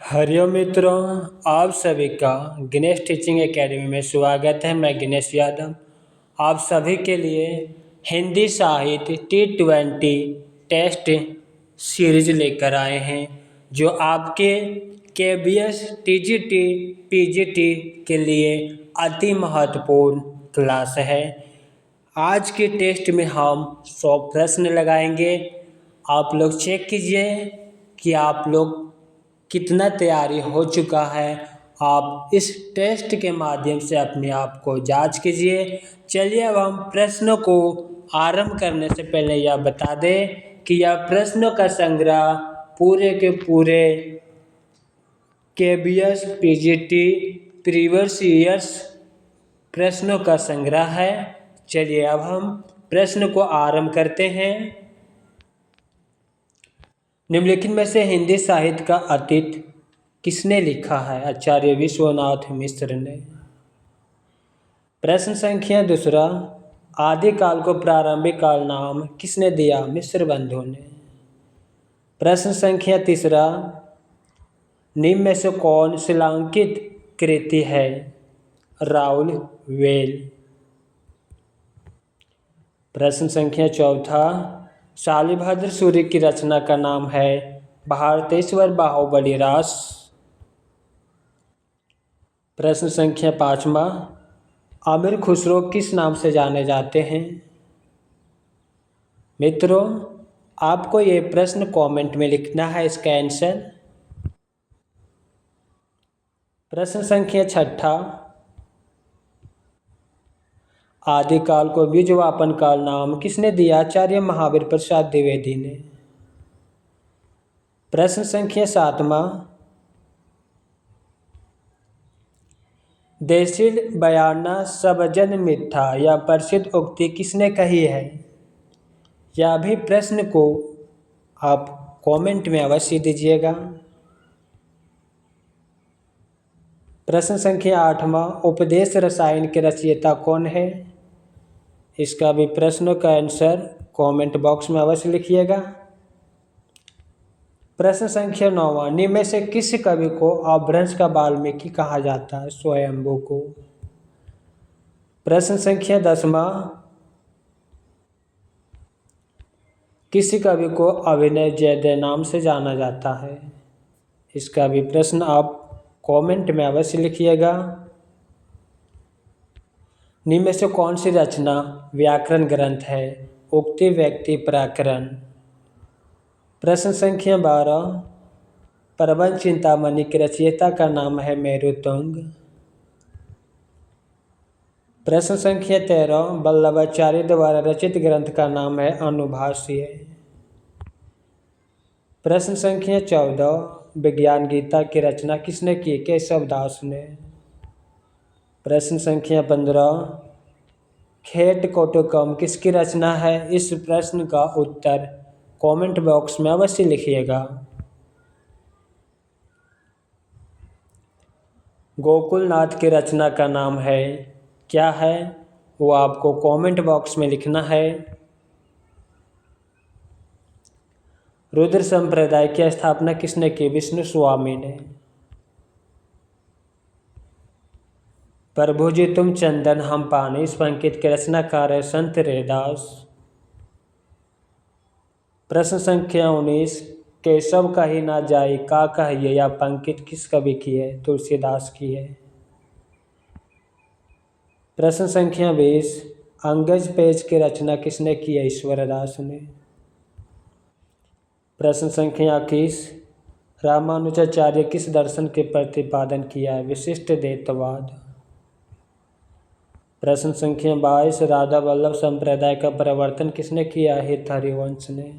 हरिओम मित्रों, आप सभी का गणेश टीचिंग एकेडमी में स्वागत है। मैं गणेश यादव आप सभी के लिए हिंदी साहित्य T20 टेस्ट सीरीज लेकर आए हैं, जो आपके KBS TGT PGT के लिए अति महत्वपूर्ण क्लास है। आज के टेस्ट में हम 100 प्रश्न लगाएंगे। आप लोग चेक कीजिए कि आप लोग कितना तैयारी हो चुका है। आप इस टेस्ट के माध्यम से अपने आप को जांच कीजिए। चलिए अब हम प्रश्नों को आरंभ करने से पहले यह बता दें कि यह प्रश्नों का संग्रह पूरे के पूरे KBS PGT प्रीवियस ईयर्स प्रश्नों का संग्रह है। चलिए अब हम प्रश्न को आरंभ करते हैं। निम्नलिखित में से हिंदी साहित्य का अतीत किसने लिखा है? आचार्य विश्वनाथ मिश्र ने। प्रश्न संख्या दूसरा, आदिकाल को प्रारंभिक काल नाम किसने दिया? मिश्र बंधु ने। प्रश्न संख्या तीसरा, निम्न में से कौन शिलांकित कृति है? राउल वेल। प्रश्न संख्या चौथा, शालिभद्र सूर्य की रचना का नाम है भारतेश्वर बाहुबली रास। प्रश्न संख्या पाँचवा, अमीर खुसरो किस नाम से जाने जाते हैं? मित्रों, आपको ये प्रश्न कमेंट में लिखना है इसका आंसर। प्रश्न संख्या छठा, आदिकाल को बीजवापन काल नाम किसने दिया? आचार्य महावीर प्रसाद द्विवेदी ने। प्रश्न संख्या सातवां, देशील बयाना सब जन मिथ्या यह प्रसिद्ध उक्ति किसने कही है? यह भी प्रश्न को आप कमेंट में अवश्य दीजिएगा। प्रश्न संख्या आठवां, उपदेश रसायन के रचयिता कौन है? इसका भी प्रश्न का आंसर कमेंट बॉक्स में अवश्य लिखिएगा। प्रश्न संख्या 9, निम्न में से किस कवि को अपभ्रंश का वाल्मीकि कहा जाता है? स्वयंभू को। प्रश्न संख्या 10, किस कवि को अभिनय जयदेव नाम से जाना जाता है? इसका भी प्रश्न आप कमेंट में अवश्य लिखिएगा। निम्न में से कौन सी रचना व्याकरण ग्रंथ है? उक्ति व्यक्ति प्रकरण। प्रश्न संख्या 12, प्रबंध चिंतामणि के रचयिता का नाम है मेरुतुंग। प्रश्न संख्या 13, वल्लभाचार्य द्वारा रचित ग्रंथ का नाम है अनुभाष्य। प्रश्न संख्या 14, विज्ञान गीता की रचना किसने की? केशव दास ने। प्रश्न संख्या 15, खेट कोटुकम किसकी रचना है? इस प्रश्न का उत्तर कमेंट बॉक्स में अवश्य लिखिएगा। गोकुलनाथ की रचना का नाम है क्या है? वो आपको कमेंट बॉक्स में लिखना है। रुद्र संप्रदाय की स्थापना किसने की? विष्णु स्वामी ने। प्रभु जी तुम चंदन हम पानी इस पंक्ति के रचनाकार है संत रैदास। प्रश्न संख्या 19, केशव कही ना जाई का कहिए यह पंक्ति किस कवि की है? तुलसीदास की है। प्रश्न संख्या 20, अंगज पेज की रचना किसने की है? ईश्वरदास ने। प्रश्न संख्या 21, रामानुजाचार्य किस दर्शन के प्रतिपादन किया है? विशिष्ट द्वैतवाद। प्रश्न संख्या 22, राधा वल्लभ संप्रदाय का प्रवर्तन किसने किया है? हरिवंश ने।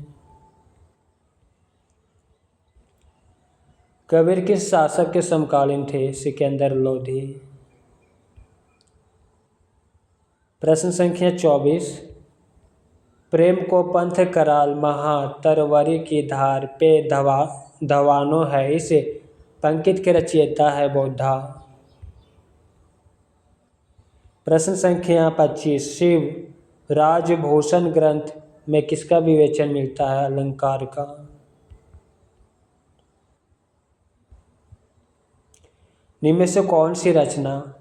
कबीर किस शासक के समकालीन थे? सिकंदर लोधी। प्रश्न संख्या 24, प्रेम को पंथ कराल महा तरवरी की धार पे धवानो है इस पंक्ति के रचयिता है बौद्धा। प्रश्न संख्या 25, शिव राजभूषण ग्रंथ में किसका विवेचन मिलता है? अलंकार का। निम्न में से कौन सी रचना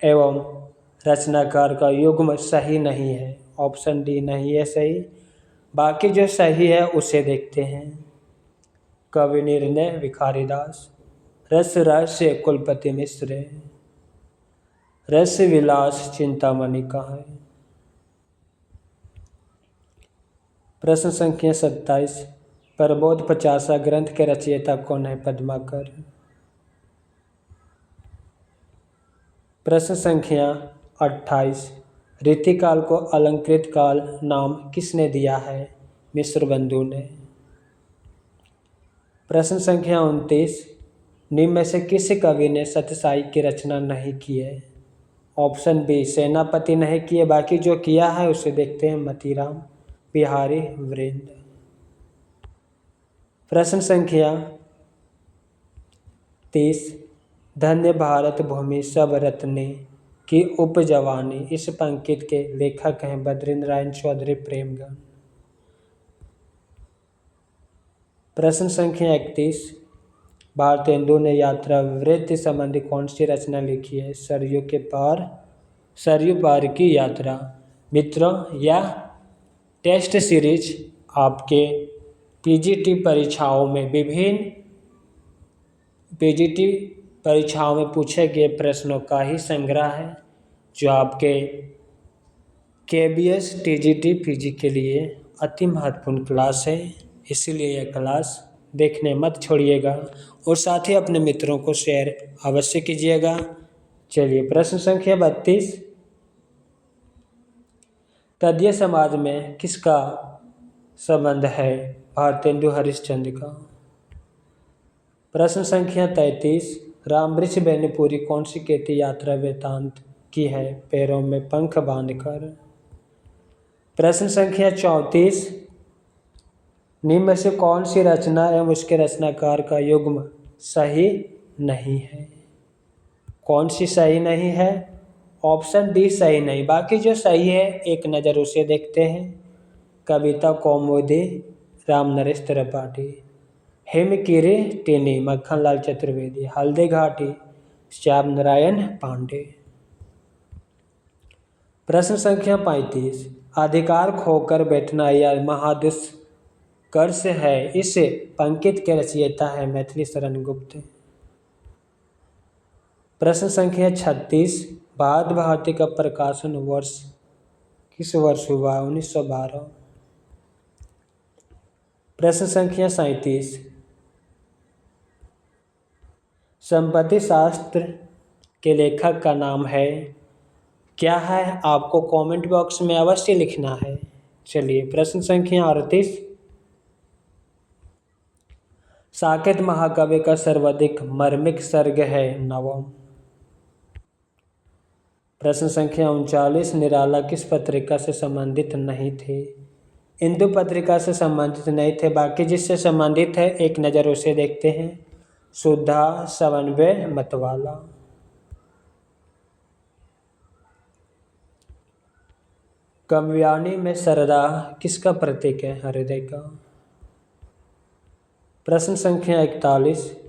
एवं रचनाकार का युग्म सही नहीं है? ऑप्शन डी नहीं है सही। बाकी जो सही है उसे देखते हैं। कवि निर्णय भिखारी दास, रस रहस्य कुलपति मिश्र, रस विलास चिंतामणि का है। प्रश्न संख्या 27, प्रबोध 50 ग्रंथ के रचयिता कौन है? पद्माकर। प्रश्न संख्या 28, रीतिकाल को अलंकृत काल नाम किसने दिया है? मिश्र बंधु ने। प्रश्न संख्या 29, निम्न में से किस कवि ने सत्यसाई की रचना नहीं की है? ऑप्शन बी सेनापति नहीं किए, बाकी जो किया है उसे देखते हैं। मतीराम, बिहारी, वीरेंद्र। प्रश्न संख्या 30, धन्य भारत भूमि सब रत्ने की उपजवानी, इस पंक्ति के लेखक हैं बद्रीनारायण नारायण चौधरी प्रेमगढ़। प्रश्न संख्या 31, भारतेंदु ने यात्रा वृत्ति संबंधी कौन सी रचना लिखी है? सरयू पार की यात्रा। मित्रों, यह टेस्ट सीरीज आपके पीजीटी परीक्षाओं में पूछे गए प्रश्नों का ही संग्रह है, जो आपके केबीएस टीजीटी पीजी के लिए अति महत्वपूर्ण क्लास है। इसीलिए यह क्लास देखने मत छोड़िएगा और साथ ही अपने मित्रों को शेयर अवश्य कीजिएगा। चलिए, प्रश्न संख्या 32, तदीय समाज में किसका संबंध है? भारतेंदु हरिश्चंद्र का। प्रश्न संख्या 33, रामवृक्ष बेनीपुरी कौन सी कीर्ति यात्रा वृतांत की है? पैरों में पंख बांधकर। प्रश्न संख्या 34, निम्न में से कौन सी रचना एवं उसके रचनाकार का युग्म सही नहीं है? कौन सी सही नहीं है? ऑप्शन डी सही नहीं। बाकी जो सही है एक नज़र उसे देखते हैं। कविता कौमुदी राम नरेश त्रिपाठी, हेमकीरी टेनी मक्खनलाल चतुर्वेदी, हल्दी घाटी श्याम नारायण पांडे। प्रश्न संख्या 35, अधिकार खोकर बैठना यह महादुष्कर्ष है, इस पंक्ति के रचयिता है मैथिली शरण गुप्त। प्रश्न संख्या 36, भारत भारती का प्रकाशन वर्ष किस वर्ष हुआ? 1912। प्रश्न संख्या 37, संपत्ति शास्त्र के लेखक का नाम है क्या है? आपको कमेंट बॉक्स में अवश्य लिखना है। चलिए, प्रश्न संख्या 38, साकेत महाकाव्य का सर्वाधिक मार्मिक सर्ग है? नवम। प्रश्न संख्या 39, निराला किस पत्रिका से संबंधित नहीं थे? हिंदू पत्रिका से संबंधित नहीं थे। बाकी जिससे संबंधित है एक नज़र उसे देखते हैं। सुधा, समन्वय, मतवाला। काव्यानी में सरदा किसका प्रतीक है? हृदय का। प्रश्न संख्या 41,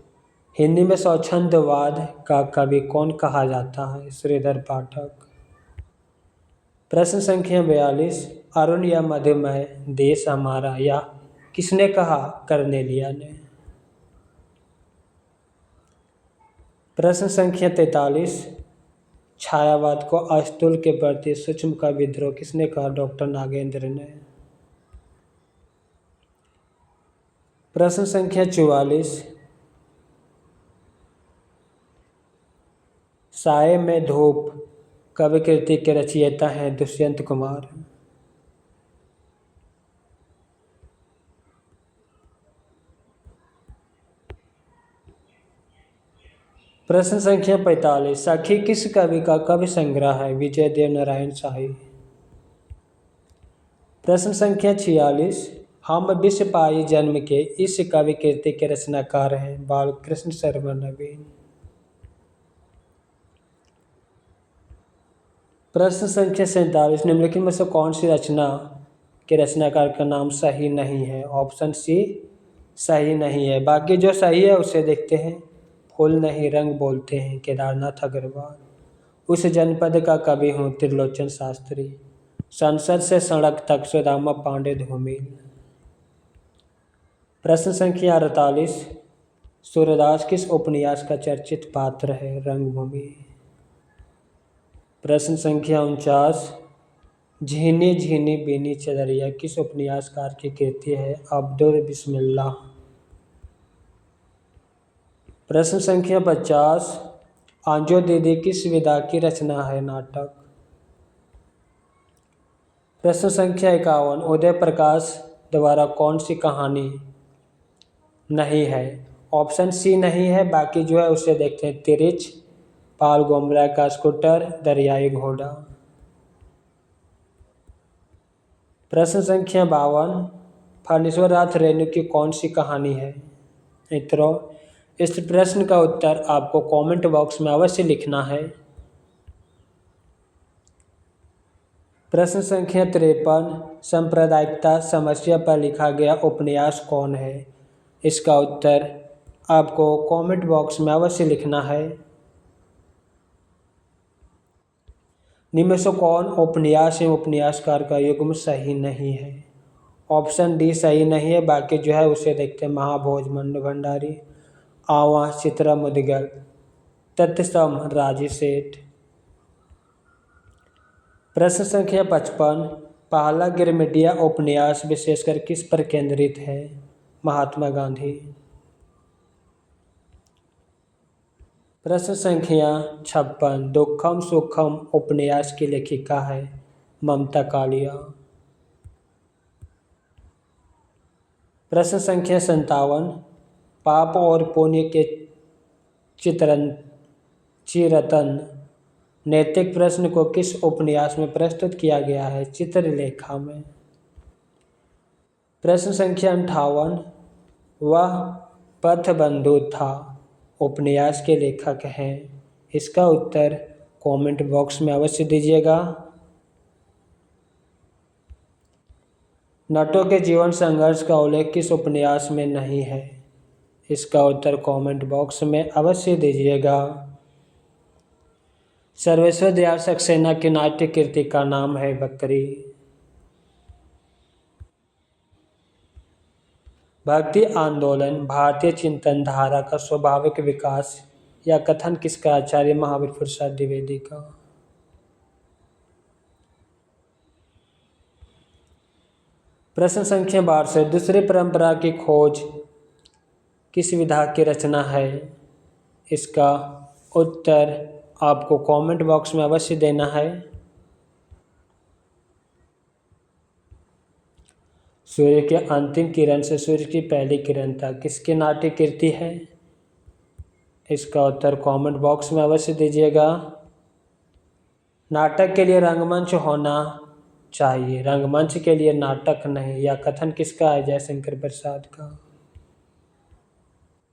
हिंदी में स्वच्छंदवाद का कवि कौन कहा जाता है? श्रीधर पाठक। प्रश्न संख्या 42, अरुण या मधुमेह देश हमारा या किसने कहा? कर्नेलिया ने। प्रश्न संख्या 43, छायावाद को अस्तूल के प्रति सूक्ष्म का विद्रोह किसने कहा? डॉक्टर नागेंद्र ने। प्रश्न संख्या 44, साये में धूप कवि कृति के रचयिता हैं दुष्यंत कुमार। प्रश्न संख्या 45, सखी किस कवि का कवि संग्रह है? विजय देव नारायण शाही। प्रश्न संख्या 46, हम विष पाई जन्म के इस कवि कृति के रचनाकार हैं बालकृष्ण शर्मा नवीन। प्रश्न संख्या 47, निम्नलिखित में से कौन सी रचना के रचनाकार का नाम सही नहीं है? ऑप्शन सी सही नहीं है। बाकी जो सही है उसे देखते हैं। फूल नहीं रंग बोलते हैं केदारनाथ अग्रवाल। उस जनपद का कवि हूँ त्रिलोचन शास्त्री। संसद से सड़क तक सुदामा पांडे धूमिल। प्रश्न संख्या 48, सूरदास किस उपन्यास का चर्चित पात्र है? रंगभूमि। प्रश्न संख्या 49, झीनी झीनी बीनी चदरिया किस उपन्यासकार की कृति है? अब्दुल बिस्मिल्लाह। प्रश्न संख्या 50, आंजो दीदी किस विधा की रचना है? नाटक। प्रश्न संख्या 51, उदय प्रकाश द्वारा कौन सी कहानी नहीं है? ऑप्शन सी नहीं है, बाकी जो है उसे देखते हैं। तिरिच, पाल गोमरा का स्कूटर, दरियाई घोड़ा। प्रश्न संख्या 52, फणीश्वर नाथ रेणु की कौन सी कहानी है? मित्रों, इस प्रश्न का उत्तर आपको कमेंट बॉक्स में अवश्य लिखना है। प्रश्न संख्या 53, सांप्रदायिकता समस्या पर लिखा गया उपन्यास कौन है? इसका उत्तर आपको कमेंट बॉक्स में अवश्य लिखना है। निम्न में से कौन उपन्यास एवं उपन्यासकार का युग्म सही नहीं है? ऑप्शन डी सही नहीं है, बाकी जो है उसे देखते हैं। महाभोज मन्नू भंडारी, आवा चित्रा मुदगल, तत्सम राजी सेठ। प्रश्न संख्या 55, पहला गिरमिटिया उपन्यास विशेषकर किस पर केंद्रित है? महात्मा गांधी। प्रश्न संख्या 56, दुखम सुखम उपन्यास की लेखिका है? ममता कालिया। प्रश्न संख्या 57, पाप और पुण्य के चिरतन नैतिक प्रश्न को किस उपन्यास में प्रस्तुत किया गया है? चित्रलेखा में। प्रश्न संख्या 58, वह पथबंधु था उपन्यास के लेखक हैं? इसका उत्तर कमेंट बॉक्स में अवश्य दीजिएगा। नटों के जीवन संघर्ष का उल्लेख किस उपन्यास में नहीं है? इसका उत्तर कमेंट बॉक्स में अवश्य दीजिएगा। सर्वेश्वर दयाल सक्सेना की नाट्य कृति का नाम है बकरी। भक्ति आंदोलन भारतीय चिंतन धारा का स्वाभाविक विकास या कथन किसका? आचार्य महावीर प्रसाद द्विवेदी का। प्रश्न संख्या 62, दूसरी परंपरा की खोज किस विधा की रचना है? इसका उत्तर आपको कमेंट बॉक्स में अवश्य देना है। सूर्य के अंतिम किरण से सूर्य की पहली किरण तक किसकी नाट्य कृति है? इसका उत्तर कमेंट बॉक्स में अवश्य दीजिएगा। नाटक के लिए रंगमंच होना चाहिए, रंगमंच के लिए नाटक नहीं, यह कथन किसका है? जयशंकर प्रसाद का।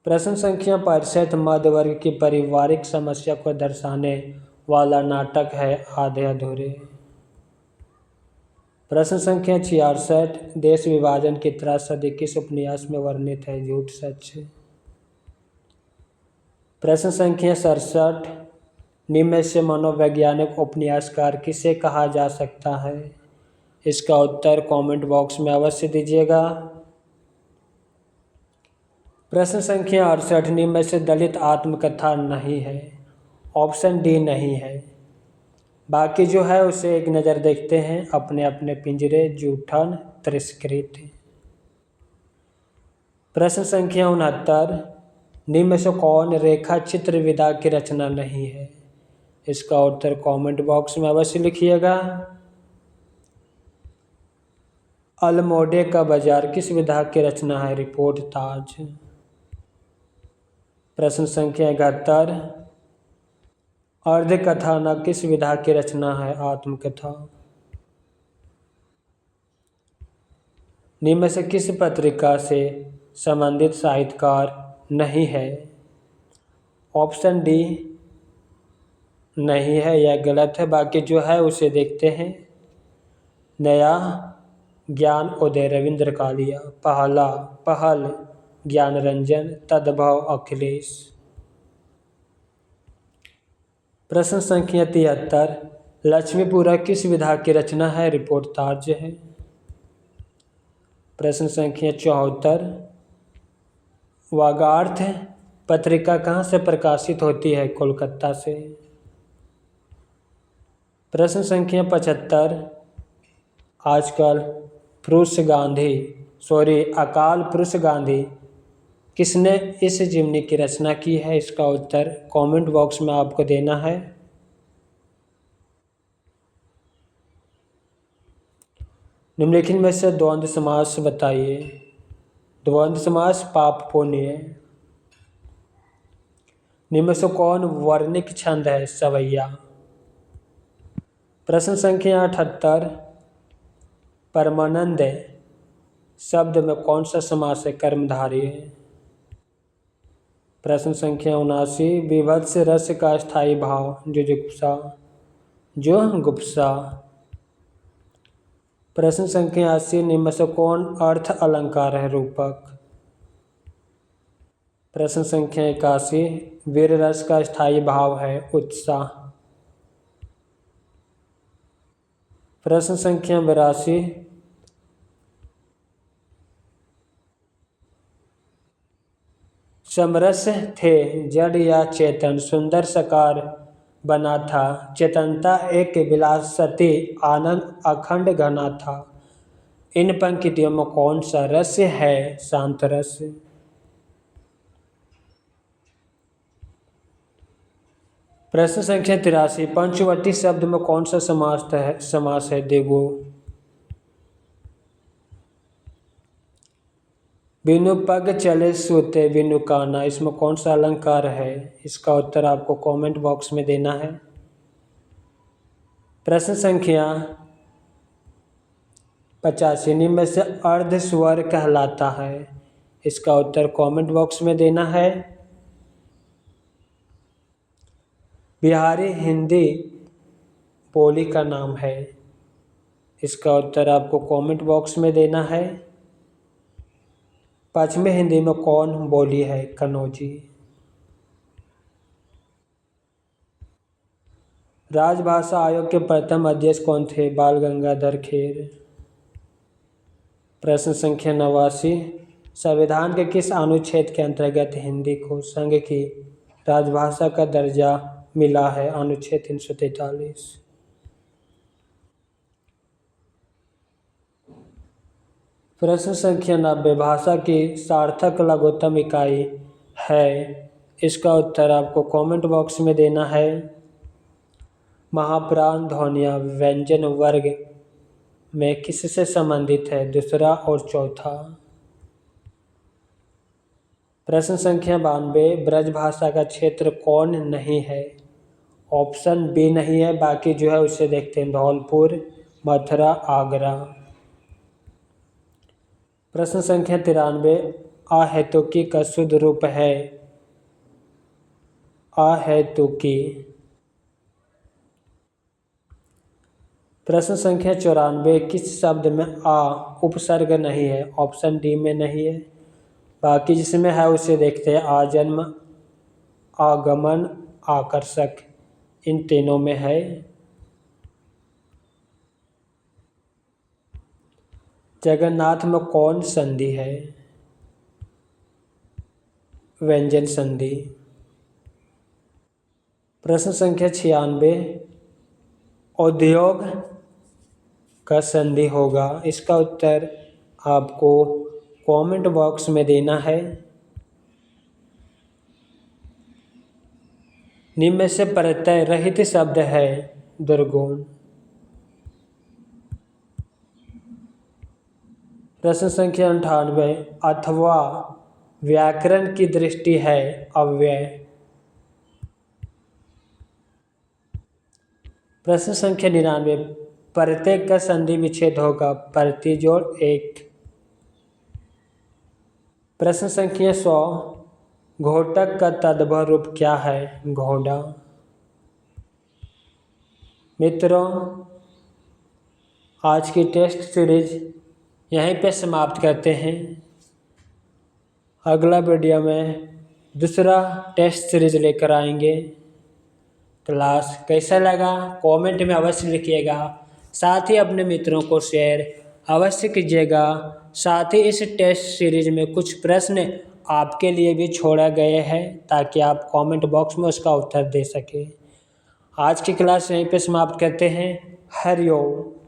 प्रश्न संख्या 65, मध्य वर्ग की पारिवारिक समस्या को दर्शाने वाला नाटक है? आधे अधूरे। प्रश्न संख्या 66, देश विभाजन की त्रासदी किस उपन्यास में वर्णित है? झूठ सच। प्रश्न संख्या 67, निम्न में से मनोवैज्ञानिक उपन्यासकार किसे कहा जा सकता है? इसका उत्तर कमेंट बॉक्स में अवश्य दीजिएगा। प्रश्न संख्या 68, निम्न में से दलित आत्मकथा नहीं है? ऑप्शन डी नहीं है, बाकी जो है उसे एक नज़र देखते हैं। अपने अपने पिंजरे, जूठन, तिरस्कृत। प्रश्न संख्या 69, निम्न में से कौन रेखा चित्र विधा की रचना नहीं है? इसका उत्तर कमेंट बॉक्स में अवश्य लिखिएगा। अल्मोड़े का बाजार किस विधा की रचना है? रिपोर्ट ताज। प्रश्न संख्या 71, अर्ध कथानक किस विधा की रचना है? आत्मकथा। निम्न में से किस पत्रिका से संबंधित साहित्यकार नहीं है? ऑप्शन डी नहीं है, यह गलत है, बाकी जो है उसे देखते हैं। नया ज्ञान उदय रविंद्र कालिया, पहल ज्ञान रंजन, तद्भव अखिलेश। प्रश्न संख्या 73, लक्ष्मीपुरा किस विधा की रचना है? रिपोर्टाज है। प्रश्न संख्या 74, वागार्थ पत्रिका कहाँ से प्रकाशित होती है? कोलकाता से। प्रश्न संख्या 75, आजकल अकाल पुरुष गांधी किसने इस जीवनी की रचना की है? इसका उत्तर कमेंट बॉक्स में आपको देना है। निम्नलिखित में से द्वंद्व समास बताइए। द्वंद्व समास पाप पुण्य। निम्न में से कौन वर्णिक छंद है? सवैया। प्रश्न संख्या 78, परमानंद शब्द में कौन सा समास है? कर्मधारय है। प्रश्न संख्या 79, विभत्स रस का स्थायी भाव? जुगुप्सा। प्रश्न संख्या 80, निम्न में से कौन अर्थ अलंकार है? रूपक। प्रश्न संख्या 81, वीर रस का स्थायी भाव है? उत्साह। प्रश्न संख्या 82, समरस थे जड़ या चेतन, सुंदर साकार बना था, चेतनता एक विलासती आनंद अखंड घना था। इन पंक्तियों में कौन सा रस है? शांत रस। प्रश्न संख्या 83, पंचवटी शब्द में कौन सा समास है? द्विगु। बिनु पग चले सूते बिनु काना, इसमें कौन सा अलंकार है? इसका उत्तर आपको कमेंट बॉक्स में देना है। प्रश्न संख्या 85, निम्न में से अर्ध स्वर कहलाता है? इसका उत्तर कमेंट बॉक्स में देना है। बिहारी हिंदी बोली का नाम है? इसका उत्तर आपको कमेंट बॉक्स में देना है। पश्चिमी हिंदी में कौन बोली है? कन्नौजी। राजभाषा आयोग के प्रथम अध्यक्ष कौन थे? बाल गंगाधर खेर। प्रश्न संख्या 89, संविधान के किस अनुच्छेद के अंतर्गत हिंदी को संघ की राजभाषा का दर्जा मिला है? अनुच्छेद 343। प्रश्न संख्या 90, भाषा की सार्थक लघुत्तम इकाई है? इसका उत्तर आपको कमेंट बॉक्स में देना है। महाप्राण ध्वनियाँ व्यंजन वर्ग में किससे संबंधित है? दूसरा और चौथा। प्रश्न संख्या 92, ब्रजभाषा का क्षेत्र कौन नहीं है? ऑप्शन बी नहीं है, बाकी जो है उसे देखते हैं। धौलपुर, मथुरा, आगरा। प्रश्न संख्या 93, अहेतुकी का शुद्ध रूप है? अहेतुकी। प्रश्न संख्या 94, किस शब्द में आ उपसर्ग नहीं है? ऑप्शन डी में नहीं है, बाकी जिसमें है उसे देखते हैं। आजन्म, आगमन, आकर्षक, इन तीनों में है। जगन्नाथ में कौन संधि है? व्यंजन संधि। प्रश्न संख्या 96, उद्योग का संधि होगा? इसका उत्तर आपको कमेंट बॉक्स में देना है। निम्न में से प्रत्यय रहित शब्द है? दुर्गुण। प्रश्न संख्या 98, अथवा व्याकरण की दृष्टि है? अव्यय। प्रश्न संख्या 99, प्रत्येक का संधि विच्छेद होगा? प्रतिजोड़ एक। प्रश्न संख्या 100, घोटक का तद्भव रूप क्या है? घोड़ा। मित्रों, आज की टेस्ट सीरीज यहीं पे समाप्त करते हैं। अगला वीडियो में दूसरा टेस्ट सीरीज लेकर आएंगे। क्लास कैसा लगा कमेंट में अवश्य लिखिएगा। साथ ही अपने मित्रों को शेयर अवश्य कीजिएगा। साथ ही इस टेस्ट सीरीज में कुछ प्रश्न आपके लिए भी छोड़ा गए हैं ताकि आप कमेंट बॉक्स में उसका उत्तर दे सकें। आज की क्लास यहीं पे समाप्त करते हैं। हरि ओम।